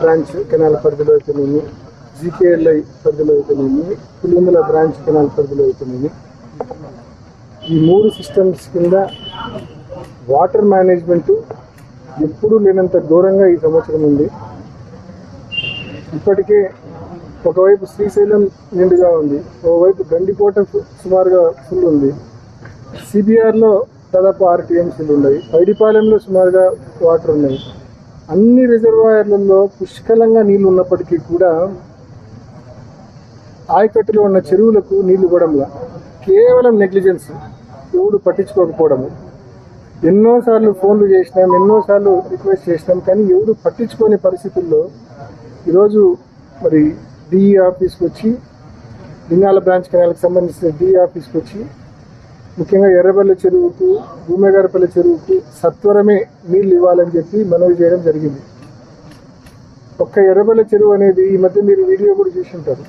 Branch canal పరిధిలో అయితేనేమి, జీకేఎల్ఐ పరిధిలో అయితేనేమి, పులివెందుల బ్రాంచ్ కెనాల్ పరిధిలో అయితేనేమి, ఈ 3 సిస్టమ్స్ కింద వాటర్ మేనేజ్మెంట్ ఎప్పుడూ లేనంత ఘోరంగా ఈ సంవత్సరం ఉంది. ఇప్పటికే ఒకవైపు శ్రీశైలం నిండుగా ఉంది, ఒకవైపు గండికోట సుమారుగా ఫుల్ ఉంది, సిబిఆర్లో దాదాపు 6 టీఎంసీలు ఉన్నాయి, పైడిపాలెంలో సుమారుగా వాటర్ ఉన్నాయి. అన్ని రిజర్వాయర్లలో పుష్కలంగా నీళ్లు ఉన్నప్పటికీ కూడా ఆయకట్టులో ఉన్న చెరువులకు నీళ్లు ఇవ్వడంలా కేవలం నెగ్లిజెన్స్, ఎవడు పట్టించుకోకపోవడము. ఎన్నోసార్లు ఫోన్లు చేసినాం, ఎన్నోసార్లు రిక్వెస్ట్ చేసినాం, కానీ ఎవడు పట్టించుకోని పరిస్థితుల్లో ఈరోజు మరి డిఈ ఆఫీస్కి వచ్చి, లింగాల బ్రాంచ్ కెనాల్కి సంబంధించిన డిఈ ఆఫీస్కి వచ్చి ముఖ్యంగా ఎర్రబెల్లి చెరువుకు, భూమేగారపల్లి చెరువుకు సత్వరమే నీళ్ళు ఇవ్వాలని చెప్పి మనవి చేయడం జరిగింది. ఒక్క ఎర్రబెల్లి చెరువు అనేది ఈ మధ్య మీరు వీడియో కూడా చూసి ఉంటారు.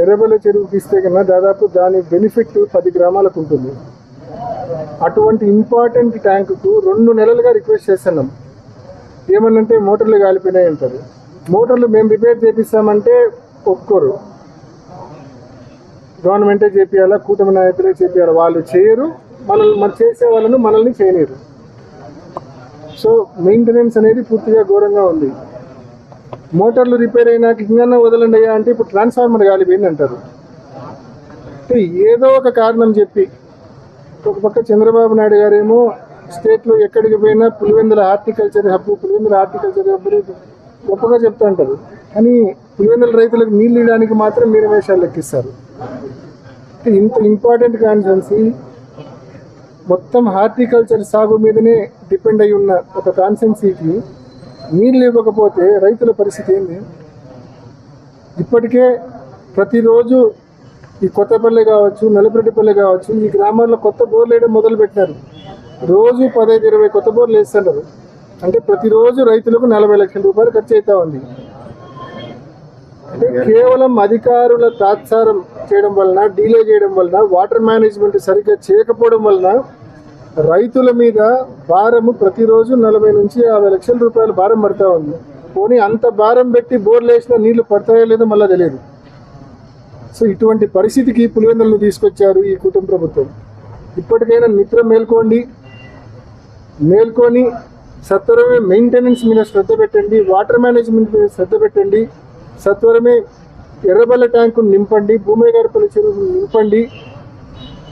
ఎర్రబెల్లి చెరువుకి ఇస్తే కన్నా దాదాపు దాని బెనిఫిట్ 10 గ్రామాలకు ఉంటుంది. అటువంటి ఇంపార్టెంట్ ట్యాంకుకు 2 నెలలుగా రిక్వెస్ట్ చేస్తున్నాం. ఏమన్నంటే మోటార్లు కాలిపోయినాయి అంటారు. మోటార్లు మేము రిపేర్ చేపిస్తామంటే ఒప్పుకోరు. గవర్నమెంటే చేపియాలా, కూటమి నాయకులే చేపియాలా, వాళ్ళు చేయరు. మనం చేసే వాళ్ళను మనల్ని చేయలేరు. సో మెయింటెనెన్స్ అనేది పూర్తిగా ఘోరంగా ఉంది. మోటార్లు రిపేర్ అయినాక ఇంకన్నా వదలండి అయ్యా అంటే ఇప్పుడు ట్రాన్స్ఫార్మర్ కాలిపోయింది అంటారు. ఏదో ఒక కారణం చెప్పి, ఒక పక్క చంద్రబాబు నాయుడు గారేమో స్టేట్లో ఎక్కడికి పోయినా పులివెందుల హార్టికల్చర్ హబ్ గొప్పగా చెప్తూ ఉంటారు. కానీ పులివెందుల రైతులకు నీళ్ళు ఇవ్వడానికి మాత్రం మీరు వేషాలు లెక్కిస్తారు. ఇంత ఇంపార్టెంట్ కాన్స్టిట్యున్సీ మొత్తం హార్టికల్చర్ సాగు మీదనే డిపెండ్ అయి ఉన్న ఒక కాన్స్టిట్యున్సీకి నీళ్ళు ఇవ్వకపోతే రైతుల పరిస్థితి ఏంది? ఇప్పటికే ప్రతిరోజు ఈ కొత్తపల్లి కావచ్చు, నలుపురెడ్డిపల్లి కావచ్చు, ఈ గ్రామాల్లో కొత్త బోర్లు వేయడం మొదలుపెట్టినారు. రోజు 15-20 కొత్త బోర్లు వేస్తున్నారు. అంటే ప్రతిరోజు రైతులకు 40 లక్షల రూపాయలు ఖర్చు అవుతా ఉంది. అంటే కేవలం అధికారుల తాత్సారం చేయడం వలన, డీలే చేయడం వలన, వాటర్ మేనేజ్మెంట్ సరిగ్గా చేయకపోవడం వలన రైతుల మీద భారము ప్రతిరోజు 40 నుంచి 50 లక్షల రూపాయలు భారం పడతా ఉంది. పోనీ అంత భారం పెట్టి బోర్లు వేసినా నీళ్లు పడతాయో లేదో మళ్ళీ తెలియదు. సో ఇటువంటి పరిస్థితికి పులివెందులను తీసుకొచ్చారు ఈ కుటుంబ ప్రభుత్వం. ఇప్పటికైనా నిద్ర మేల్కొని సత్వరమే మెయింటెనెన్స్ మీద శ్రద్ధ పెట్టండి, వాటర్ మేనేజ్మెంట్ మీద శ్రద్ధ పెట్టండి. సత్వరమే ఎర్రబెల్ల ట్యాంకును నింపండి, భూమేగారపల్లి చెరువును నింపండి.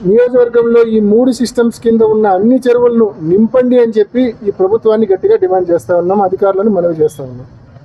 నియోజకవర్గంలో ఈ 3 సిస్టమ్స్ కింద ఉన్న అన్ని చెరువులను నింపండి అని చెప్పి ఈ ప్రభుత్వాన్ని గట్టిగా డిమాండ్ చేస్తూ ఉన్నాం, అధికారులను మనవి చేస్తూ ఉన్నాం.